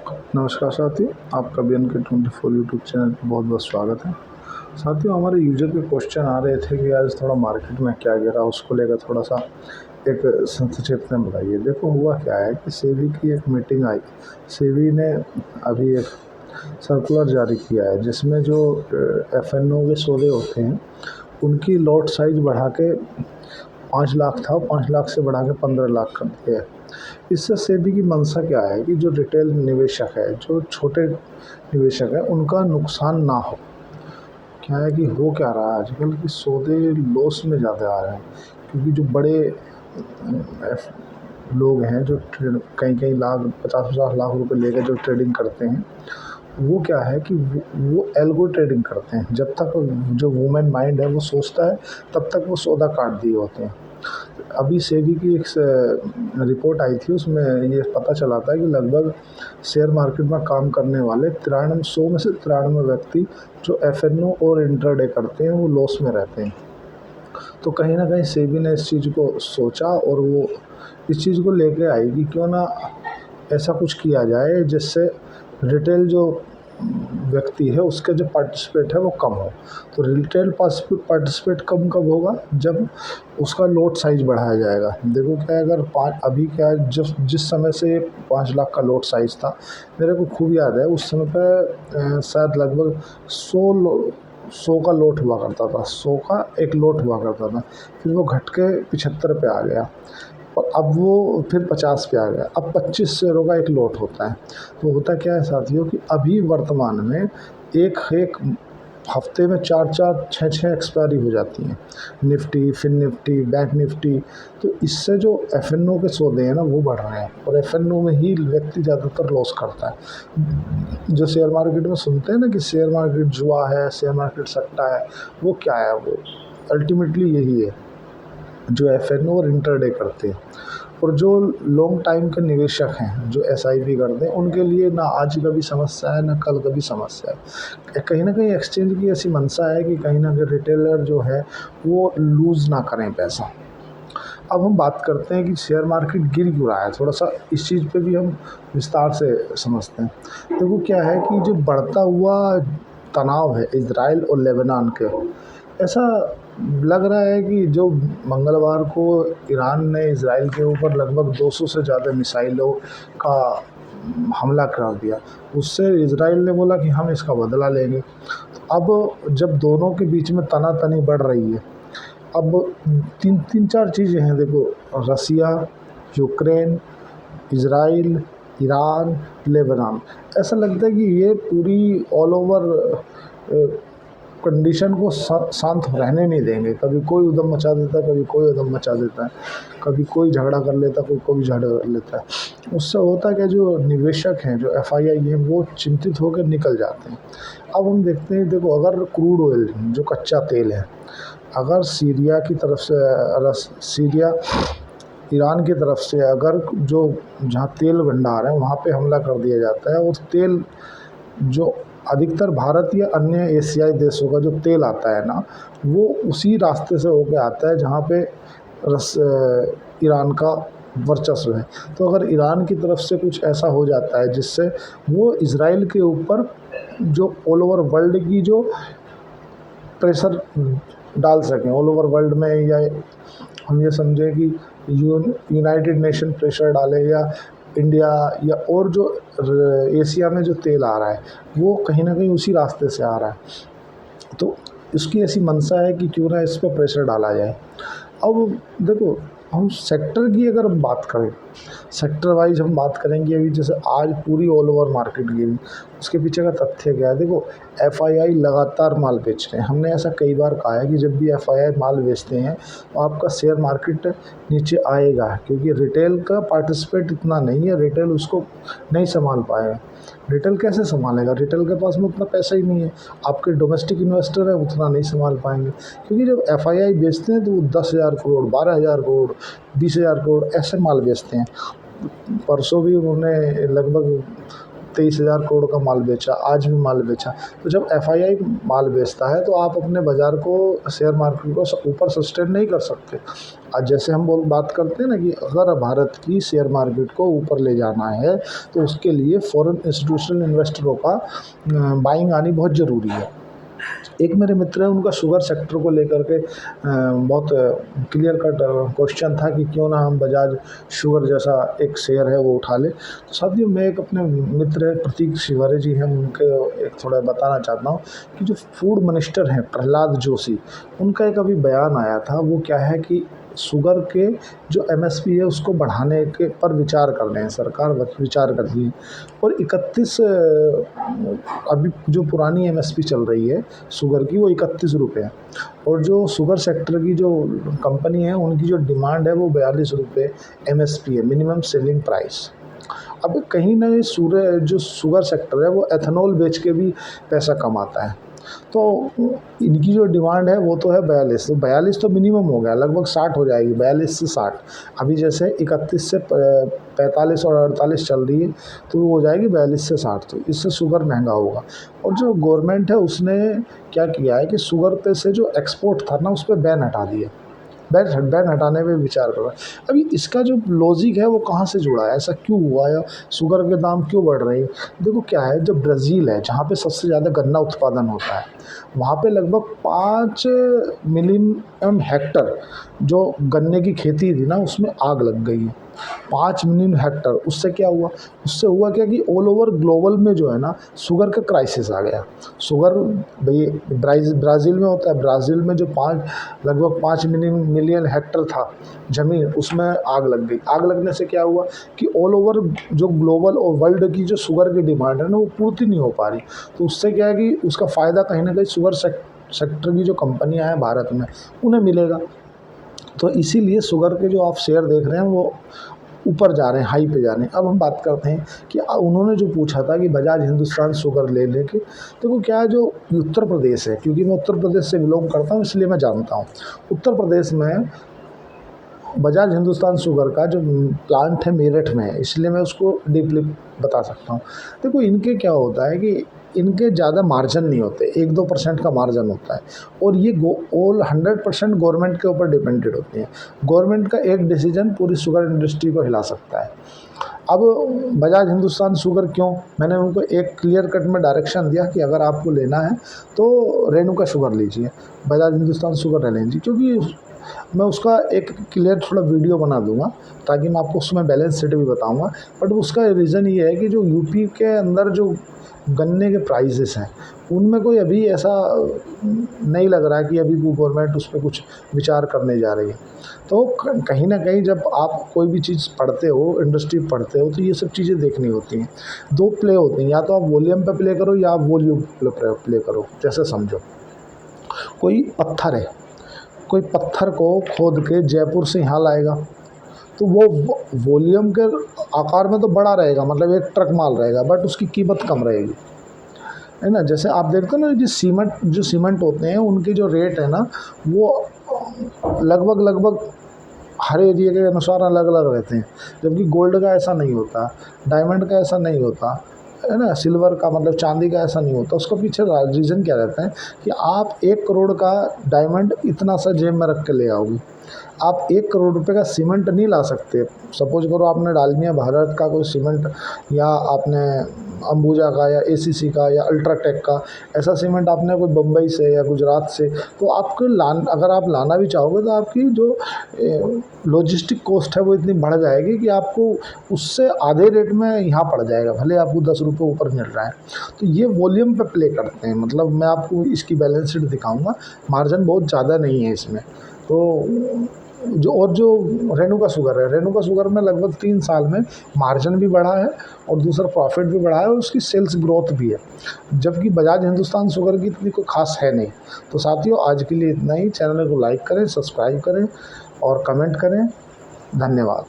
नमस्कार साथियों, आपका BNK24 यूट्यूब चैनल पर बहुत बहुत स्वागत है। साथियों, हमारे यूजर के क्वेश्चन आ रहे थे कि आज थोड़ा मार्केट में क्या गिरा, उसको लेकर थोड़ा सा एक संक्षिप्त में बताइए। देखो, हुआ क्या है कि सेबी की एक मीटिंग आई। सेबी ने अभी एक सर्कुलर जारी किया है जिसमें जो FNO के सौदे होते हैं उनकी लॉट साइज बढ़ा के 5 लाख था, 5 लाख से बढ़ा के 15 लाख कर दिया है। इससे सेबी की मंशा क्या है कि जो रिटेल निवेशक है, जो छोटे निवेशक है, उनका नुकसान ना हो। क्या है कि हो क्या रहा है आजकल कि सौदे लॉस में ज़्यादा आ रहे हैं, क्योंकि जो बड़े लोग हैं जो कई कई लाख 50-50 लाख रुपए लेकर जो ट्रेडिंग करते हैं, वो क्या है कि वो एल्गो ट्रेडिंग करते हैं। जब तक जो वुमेन माइंड है वो सोचता है, तब तक वो सौदा काट दिए होते हैं। अभी सेबी की एक रिपोर्ट आई थी, उसमें ये पता चला था कि लगभग शेयर मार्केट में काम करने वाले 100 में से 93 व्यक्ति जो FNO और इंट्राडे करते हैं वो लॉस में रहते हैं। तो कहीं ना कहीं सेबी ने इस चीज़ को सोचा और वो इस चीज़ को लेके आई कि क्यों ना ऐसा कुछ किया जाए जिससे रिटेल जो व्यक्ति है उसके जो पार्टिसिपेट है वो कम हो। तो रिटेल पार्टिसिपेट कम कब होगा, जब उसका लॉट साइज बढ़ाया जाएगा। देखो क्या है, अगर अभी क्या है, जिस समय से 5 लाख का लॉट साइज था, मेरे को खूब याद है उस समय पे शायद लगभग 100 का लॉट हुआ करता था, 100 का एक लॉट हुआ करता था। फिर वो घट के 75 पे आ गया और अब वो फिर 50 पे आ गया। अब 25 शेयरों का एक लॉट होता है। तो होता क्या है साथियों कि अभी वर्तमान में एक एक हफ्ते में 4-4 6-6 एक्सपायरी हो जाती हैं, Nifty, FinNifty, bank Nifty. तो इससे जो FNO के सौदे हैं ना वो बढ़ रहे हैं, और FNO में ही व्यक्ति ज़्यादातर लॉस करता है। जो शेयर मार्केट में सुनते हैं ना कि शेयर मार्केट जुआ है, शेयर मार्केट सट्टा है, वो क्या है, वो अल्टीमेटली यही है जो FNO और इंटरडे करते हैं। और जो लॉन्ग टाइम के निवेशक हैं जो SIP करते हैं, उनके लिए ना आज कभी समस्या है ना कल कभी समस्या है। कहीं ना कहीं एक्सचेंज की ऐसी मंशा है कि कहीं ना कहीं रिटेलर जो है वो लूज़ ना करें पैसा। अब हम बात करते हैं कि शेयर मार्केट गिर क्यों रहा है, थोड़ा सा इस चीज़ पे भी हम विस्तार से समझते हैं। देखो क्या है कि जो बढ़ता हुआ तनाव है इजराइल और लेबनान के, ऐसा लग रहा है कि जो मंगलवार को ईरान ने इजराइल के ऊपर लगभग 200 से ज़्यादा मिसाइलों का हमला कर दिया, उससे इजराइल ने बोला कि हम इसका बदला लेंगे। तो अब जब दोनों के बीच में तनातनी बढ़ रही है, अब तीन चार चीज़ें हैं। देखो, रसिया, यूक्रेन, इजराइल, ईरान, लेबनान, ऐसा लगता है कि ये पूरी ऑल ओवर कंडीशन को शांत रहने नहीं देंगे। कभी कोई उधम मचा देता है, कभी कोई उधम मचा देता है, कभी कोई झगड़ा कर लेता है, कोई झगड़ा कर लेता है। उससे होता है कि जो निवेशक हैं, जो FII हैं, वो चिंतित होकर निकल जाते हैं। अब हम देखते हैं, देखो अगर क्रूड ऑयल जो कच्चा तेल है, अगर सीरिया की तरफ से सीरिया ईरान की तरफ से अगर जो जहाँ तेल भंडार है वहाँ पे हमला कर दिया जाता है, और तेल जो अधिकतर भारत या अन्य एशियाई देशों का जो तेल आता है ना, वो उसी रास्ते से होके आता है जहाँ पे ईरान का वर्चस्व है। तो अगर ईरान की तरफ से कुछ ऐसा हो जाता है जिससे वो इजराइल के ऊपर जो ऑल ओवर वर्ल्ड की जो प्रेशर डाल सकें, ऑल ओवर वर्ल्ड में, या हम ये समझें कि यूनाइटेड नेशन प्रेशर डाले, या इंडिया, या और जो एशिया में जो तेल आ रहा है वो कहीं ना कहीं उसी रास्ते से आ रहा है। तो इसकी ऐसी मंशा है कि क्यों ना इस पर प्रेशर डाला जाए। अब देखो, हम सेक्टर की अगर हम बात करें, सेक्टर वाइज हम बात करेंगे, अभी जैसे आज पूरी ऑल ओवर मार्केट गिरी, उसके पीछे का तथ्य क्या है। देखो, FII लगातार माल बेच रहे हैं। हमने ऐसा कई बार कहा है कि जब भी FII माल बेचते हैं तो आपका शेयर मार्केट नीचे आएगा, क्योंकि रिटेल का पार्टिसिपेट इतना नहीं है, रिटेल उसको नहीं संभाल पाएगा। रिटेल कैसे संभालेगा, रिटेल के पास में उतना पैसा ही नहीं है। आपके डोमेस्टिक इन्वेस्टर है उतना नहीं संभाल पाएंगे, क्योंकि जब FII बेचते हैं तो वो 10,000 करोड़, 12,000 करोड़, 20,000 करोड़ ऐसे माल बेचते हैं। परसों भी उन्होंने लगभग 23,000 करोड़ का माल बेचा, आज भी माल बेचा। तो जब एफआईआई माल बेचता है तो आप अपने बाज़ार को, शेयर मार्केट को ऊपर सस्टेन नहीं कर सकते। आज जैसे हम बात करते हैं ना कि अगर भारत की शेयर मार्केट को ऊपर ले जाना है तो उसके लिए फॉरेन इंस्टीट्यूशनल इन्वेस्टरों का बाइंग आनी बहुत ज़रूरी है। एक मेरे मित्र हैं, उनका शुगर सेक्टर को लेकर के बहुत क्लियर कट क्वेश्चन था कि क्यों ना हम बजाज शुगर जैसा एक शेयर है वो उठा ले। तो साथियों, मैं एक अपने मित्र है प्रतीक शिवारे जी हैं, उनके एक थोड़ा बताना चाहता हूँ कि जो फूड मिनिस्टर हैं प्रहलाद जोशी, उनका एक अभी बयान आया था। वो क्या है कि शुगर के जो एमएसपी है उसको बढ़ाने के पर विचार कर रहे हैं, सरकार विचार कर रही है। और 31 अभी जो पुरानी एमएसपी चल रही है शुगर की वो 31 रुपये है। और जो शुगर सेक्टर की जो कंपनी है उनकी जो डिमांड है वो 42 रुपये एमएसपी है, मिनिमम सेलिंग प्राइस। अब कहीं ना कहीं जो शुगर सेक्टर है वो एथेनॉल बेच के भी पैसा कमाता है। तो इनकी जो डिमांड है वो तो है 42, तो 42 तो मिनिमम हो गया, लगभग 60 हो जाएगी, 42 से 60। अभी जैसे 31 से 45 और 48 चल रही है तो वो हो जाएगी 42 से 60। तो इससे शुगर महंगा होगा। और जो गवर्नमेंट है उसने क्या किया है कि शुगर पे से जो एक्सपोर्ट था ना उस पर बैन हटा दिया, बैन हटाने पे विचार कर रहा है। अभी इसका जो लॉजिक है वो कहाँ से जुड़ा है, ऐसा क्यों हुआ है, शुगर के दाम क्यों बढ़ रहे हैं? देखो क्या है, जो ब्राज़ील है जहाँ पे सबसे ज़्यादा गन्ना उत्पादन होता है, वहाँ पे लगभग 5 मिलियन हेक्टर जो गन्ने की खेती थी ना उसमें आग लग गई है। 5 मिलियन हेक्टर, उससे क्या हुआ? उससे हुआ क्या कि ऑल ओवर ग्लोबल में जो है ना शुगर का क्राइसिस आ गया। शुगर भाई ब्राज़ील में होता है, ब्राज़ील में जो लगभग 5 मिलियन हेक्टर था ज़मीन, उसमें आग लग गई। आग लगने से क्या हुआ कि ऑल ओवर जो ग्लोबल और वर्ल्ड की जो शुगर की डिमांड है ना वो पूर्ति नहीं हो पा रही। तो उससे क्या है कि उसका फ़ायदा कहीं ना कहीं शुगर सेक्टर की जो कंपनियां हैं भारत में उन्हें मिलेगा। तो इसीलिए शुगर के जो आप शेयर देख रहे हैं वो ऊपर जा रहे हैं, हाई पे जा रहे हैं। अब हम बात करते हैं कि उन्होंने जो पूछा था कि बजाज हिंदुस्तान शुगर ले लेके, तो वो क्या है, जो उत्तर प्रदेश है, क्योंकि मैं उत्तर प्रदेश से बिलोंग करता हूँ इसलिए मैं जानता हूँ। उत्तर प्रदेश में बजाज हिंदुस्तान शुगर का जो प्लांट है मेरठ में है, इसलिए मैं उसको डीपली बता सकता हूँ। देखो इनके क्या होता है कि इनके ज़्यादा मार्जिन नहीं होते, 1-2% का मार्जिन होता है। और ये ऑल 100% गवर्नमेंट के ऊपर डिपेंडेड होती हैं। गवर्नमेंट का एक डिसीजन पूरी शुगर इंडस्ट्री को हिला सकता है। अब बजाज हिंदुस्तान शुगर क्यों, मैंने उनको एक क्लियर कट में डायरेक्शन दिया कि अगर आपको लेना है तो रेणुका शुगर लीजिए, बजाज हिंदुस्तान शुगर ले लीजिए। क्योंकि मैं उसका एक क्लियर थोड़ा वीडियो बना दूंगा ताकि मैं आपको उसमें बैलेंस शीट भी बताऊंगा। बट उसका रीज़न ये है कि जो यूपी के अंदर जो गन्ने के प्राइसेस हैं उनमें कोई अभी ऐसा नहीं लग रहा है कि अभी गवर्नमेंट उस पर कुछ विचार करने जा रही है। तो कहीं ना कहीं जब आप कोई भी चीज़ पढ़ते हो, इंडस्ट्री पढ़ते हो, तो ये सब चीज़ें देखनी होती हैं। 2 प्ले होती हैं, या तो आप वॉल्यूम पे प्ले करो या आप वॉल्यूम पे प्ले करो। जैसे समझो कोई पत्थर है, कोई पत्थर को खोद के जयपुर से यहाँ लाएगा तो वो वॉल्यूम के आकार में तो बड़ा रहेगा, मतलब एक ट्रक माल रहेगा, बट उसकी कीमत कम रहेगी, है ना। जैसे आप देखते हो ना जो सीमेंट होते हैं उनकी जो रेट है ना वो लगभग हर एरिया के अनुसार अलग अलग रहते हैं। जबकि गोल्ड का ऐसा नहीं होता, डायमंड का ऐसा नहीं होता, है ना, सिल्वर का मतलब चांदी का ऐसा नहीं होता। उसका पीछे रीज़न क्या रहता है कि आप 1 करोड़ का डायमंड इतना सा जेब में रख के ले आओगे, आप 1 करोड़ रुपए का सीमेंट नहीं ला सकते। सपोज करो आपने डालमिया भारत का कोई सीमेंट, या आपने अंबुजा का या एसीसी का या अल्ट्राटेक का ऐसा सीमेंट आपने कोई बम्बई से या गुजरात से, तो आपको अगर आप लाना भी चाहोगे तो आपकी जो लॉजिस्टिक कॉस्ट है वो इतनी बढ़ जाएगी कि आपको उससे आधे रेट में यहाँ पड़ जाएगा, भले आपको 10 रुपये ऊपर मिल रहा है। तो ये वॉल्यूम पे प्ले करते हैं, मतलब मैं आपको इसकी बैलेंस शीट दिखाऊंगा, मार्जिन बहुत ज़्यादा नहीं है इसमें। तो जो रेणुका शुगर में लगभग 3 साल में मार्जिन भी बढ़ा है और दूसरा प्रॉफिट भी बढ़ा है और उसकी सेल्स ग्रोथ भी है, जबकि बजाज हिंदुस्तान शुगर की इतनी कोई खास है नहीं। तो साथियों आज के लिए इतना ही। चैनल को लाइक करें, सब्सक्राइब करें और कमेंट करें। धन्यवाद।